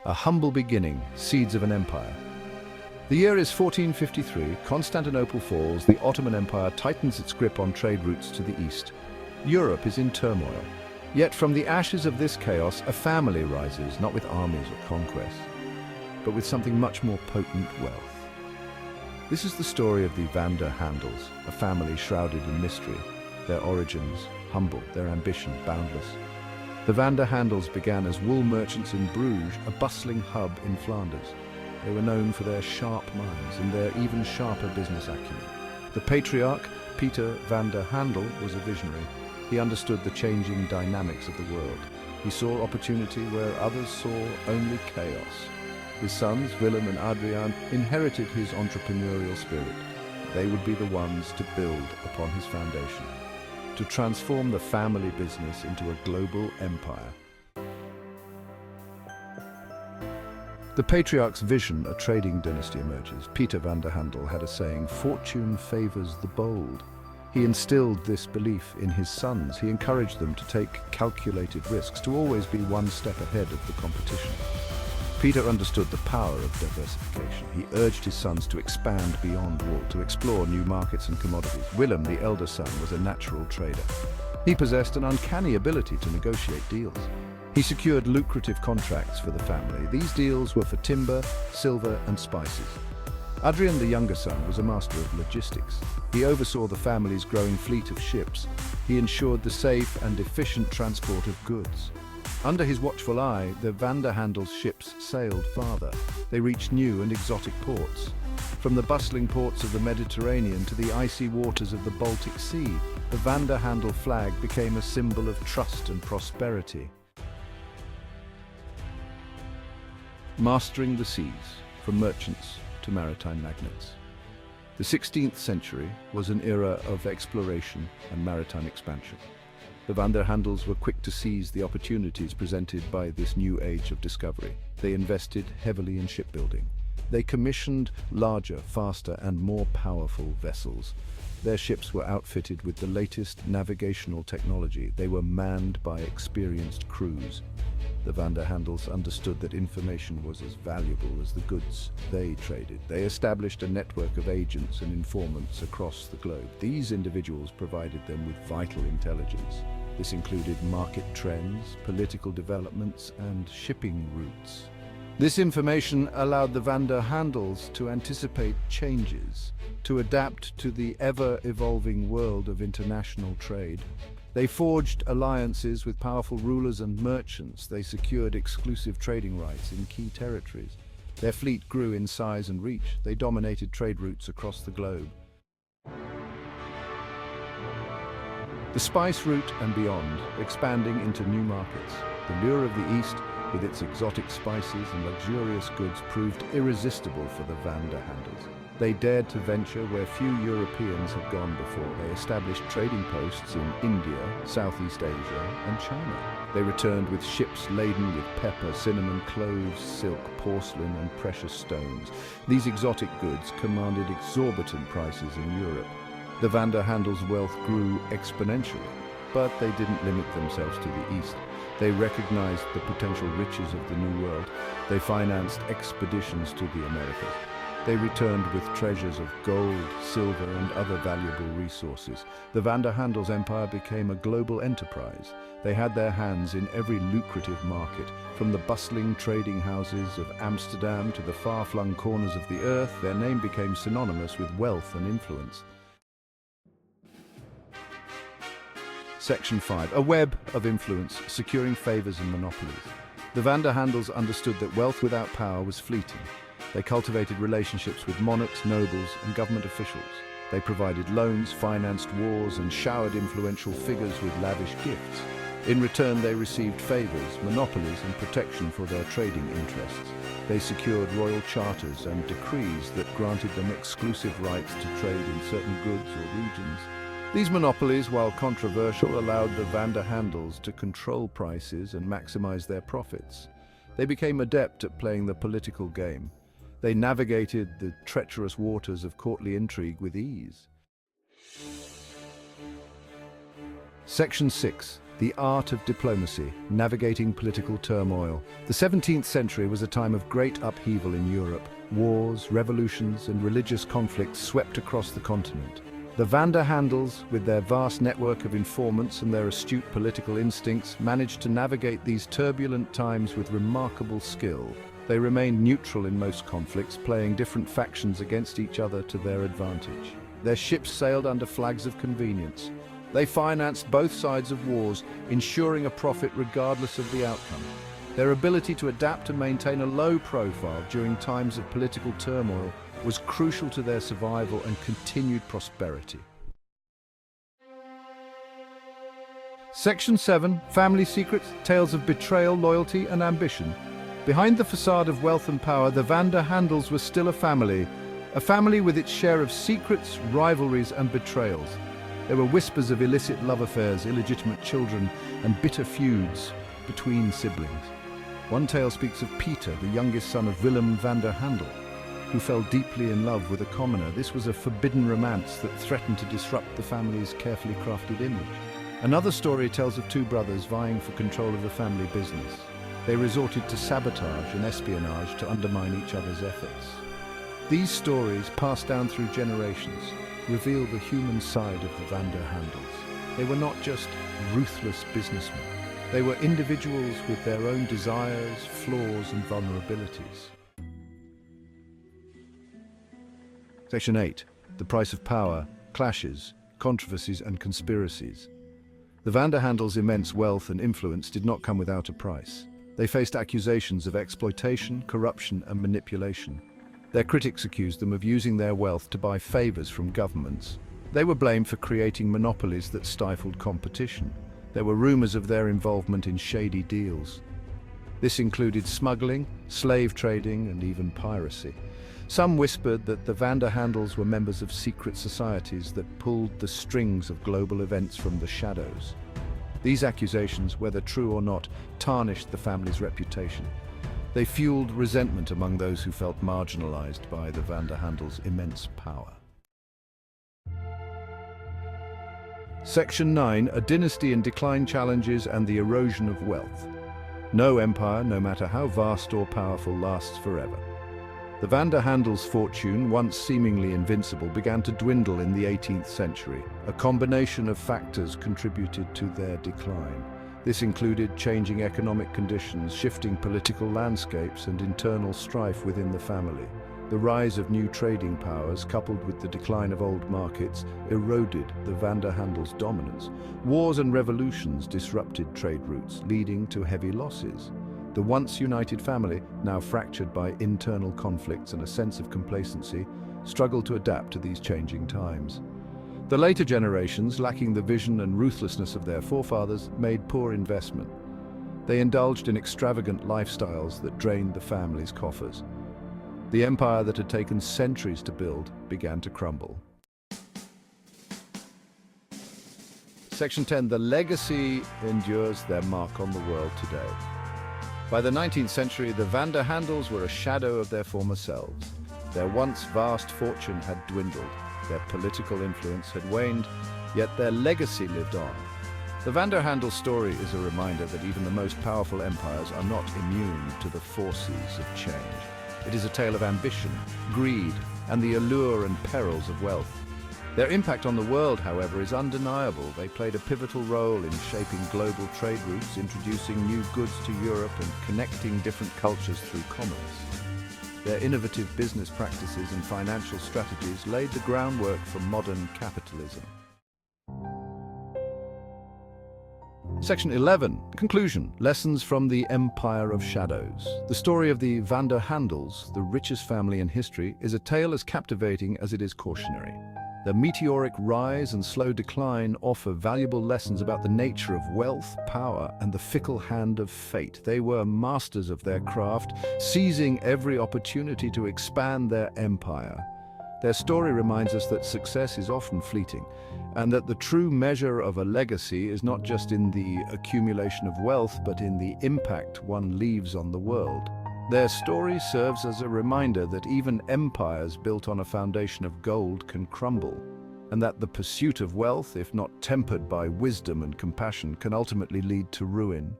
A humble beginning, seeds of an empire. The year is 1453, Constantinople falls, the Ottoman Empire tightens its grip on trade routes to the east. Europe is in turmoil. Yet from the ashes of this chaos, a family rises, not with armies or conquests, but with something much more potent: wealth. This is the story of the Van der Handels, a family shrouded in mystery, their origins humble, their ambition boundless. The Van der Handels began as wool merchants in Bruges, a bustling hub in Flanders. They were known for their sharp minds and their even sharper business acumen. The patriarch, Peter van der Handel, was a visionary. He understood the changing dynamics of the world. He saw opportunity where others saw only chaos. His sons, Willem and Adriaan, inherited his entrepreneurial spirit. They would be the ones to build upon his foundation, to transform the family business into a global empire. The patriarch's vision, a trading dynasty emerges. Peter van der Handel had a saying, "Fortune favors the bold." He instilled this belief in his sons. He encouraged them to take calculated risks, to always be one step ahead of the competition. Peter understood the power of diversification. He urged his sons to expand beyond wool, to explore new markets and commodities. Willem, the elder son, was a natural trader. He possessed an uncanny ability to negotiate deals. He secured lucrative contracts for the family. These deals were for timber, silver, and spices. Adriaan, the younger son, was a master of logistics. He oversaw the family's growing fleet of ships. He ensured the safe and efficient transport of goods. Under his watchful eye, the Van der Handels' ships sailed farther. They reached new and exotic ports. From the bustling ports of the Mediterranean to the icy waters of the Baltic Sea, the Van der Handel flag became a symbol of trust and prosperity. Mastering the seas, from merchants to maritime magnates. The 16th century was an era of exploration and maritime expansion. The Van der Handels were quick to seize the opportunities presented by this new age of discovery. They invested heavily in shipbuilding. They commissioned larger, faster, and more powerful vessels. Their ships were outfitted with the latest navigational technology. They were manned by experienced crews. The Van der Handels understood that information was as valuable as the goods they traded. They established a network of agents and informants across the globe. These individuals provided them with vital intelligence. This included market trends, political developments, and shipping routes. This information allowed the Van der Handels to anticipate changes, to adapt to the ever-evolving world of international trade. They forged alliances with powerful rulers and merchants. They secured exclusive trading rights in key territories. Their fleet grew in size and reach. They dominated trade routes across the globe. The spice route and beyond, expanding into new markets. The lure of the East, with its exotic spices and luxurious goods, proved irresistible for the Van der Handels. They dared to venture where few Europeans had gone before. They established trading posts in India, Southeast Asia, and China. They returned with ships laden with pepper, cinnamon, cloves, silk, porcelain, and precious stones. These exotic goods commanded exorbitant prices in Europe. The Van der Handels' wealth grew exponentially, but they didn't limit themselves to the East. They recognized the potential riches of the New World. They financed expeditions to the Americas. They returned with treasures of gold, silver, and other valuable resources. The Van der Handels' empire became a global enterprise. They had their hands in every lucrative market, from the bustling trading houses of Amsterdam to the far-flung corners of the earth. Their name became synonymous with wealth and influence. Section 5. A web of influence, securing favors and monopolies. The Van der Handels understood that wealth without power was fleeting. They cultivated relationships with monarchs, nobles, and government officials. They provided loans, financed wars, and showered influential figures with lavish gifts. In return, they received favors, monopolies, and protection for their trading interests. They secured royal charters and decrees that granted them exclusive rights to trade in certain goods or regions. These monopolies, while controversial, allowed the Van der Handels to control prices and maximize their profits. They became adept at playing the political game. They navigated the treacherous waters of courtly intrigue with ease. Section 6. the art of diplomacy, navigating political turmoil. The 17th century was a time of great upheaval in Europe. Wars, revolutions, and religious conflicts swept across the continent. The Vanderhandels, with their vast network of informants and their astute political instincts, managed to navigate these turbulent times with remarkable skill. They remained neutral in most conflicts, playing different factions against each other to their advantage. Their ships sailed under flags of convenience. They financed both sides of wars, ensuring a profit regardless of the outcome. Their ability to adapt and maintain a low profile during times of political turmoil was crucial to their survival and continued prosperity. Section 7. Family Secrets, Tales of Betrayal, Loyalty and Ambition. Behind the facade of wealth and power, the Vanderhandels were still a family with its share of secrets, rivalries and betrayals. There were whispers of illicit love affairs, illegitimate children and bitter feuds between siblings. One tale speaks of Peter, the youngest son of Willem Vanderhandel, who fell deeply in love with a commoner. This was a forbidden romance that threatened to disrupt the family's carefully crafted image. Another story tells of two brothers vying for control of the family business. They resorted to sabotage and espionage to undermine each other's efforts. These stories, passed down through generations, reveal the human side of the Vanderhandels. They were not just ruthless businessmen. They were individuals with their own desires, flaws and vulnerabilities. Section 8. The Price of Power, Clashes, Controversies and Conspiracies. The Vanderhandels' immense wealth and influence did not come without a price. They faced accusations of exploitation, corruption and manipulation. Their critics accused them of using their wealth to buy favors from governments. They were blamed for creating monopolies that stifled competition. There were rumors of their involvement in shady deals. This included smuggling, slave trading and even piracy. Some whispered that the Vanderhandels were members of secret societies that pulled the strings of global events from the shadows. These accusations, whether true or not, tarnished the family's reputation. They fueled resentment among those who felt marginalized by the Vanderhandels' immense power. Section 9. A Dynasty in Decline, Challenges and the Erosion of Wealth. No empire, no matter how vast or powerful, lasts forever. The Vanderhandels' fortune, once seemingly invincible, began to dwindle in the 18th century. A combination of factors contributed to their decline. This included changing economic conditions, shifting political landscapes, and internal strife within the family. The rise of new trading powers, coupled with the decline of old markets, eroded the Vanderhandels' dominance. Wars and revolutions disrupted trade routes, leading to heavy losses. The once united family, now fractured by internal conflicts and a sense of complacency, struggled to adapt to these changing times. The later generations, lacking the vision and ruthlessness of their forefathers, made poor investment. They indulged in extravagant lifestyles that drained the family's coffers. The empire that had taken centuries to build began to crumble. Section 10. The legacy endures their mark on the world today. By the 19th century, the Vanderhandels were a shadow of their former selves. Their once vast fortune had dwindled, their political influence had waned, yet their legacy lived on. The Vanderhandel story is a reminder that even the most powerful empires are not immune to the forces of change. It is a tale of ambition, greed, and the allure and perils of wealth. Their impact on the world, however, is undeniable. They played a pivotal role in shaping global trade routes, introducing new goods to Europe, and connecting different cultures through commerce. Their innovative business practices and financial strategies laid the groundwork for modern capitalism. Section 11. Conclusion. Lessons from the Empire of Shadows. The story of the Vanderhandels, the richest family in history, is a tale as captivating as it is cautionary. Their meteoric rise and slow decline offer valuable lessons about the nature of wealth, power, and the fickle hand of fate. They were masters of their craft, seizing every opportunity to expand their empire. Their story reminds us that success is often fleeting, and that the true measure of a legacy is not just in the accumulation of wealth, but in the impact one leaves on the world. Their story serves as a reminder that even empires built on a foundation of gold can crumble. and that the pursuit of wealth, if not tempered by wisdom and compassion, can ultimately lead to ruin.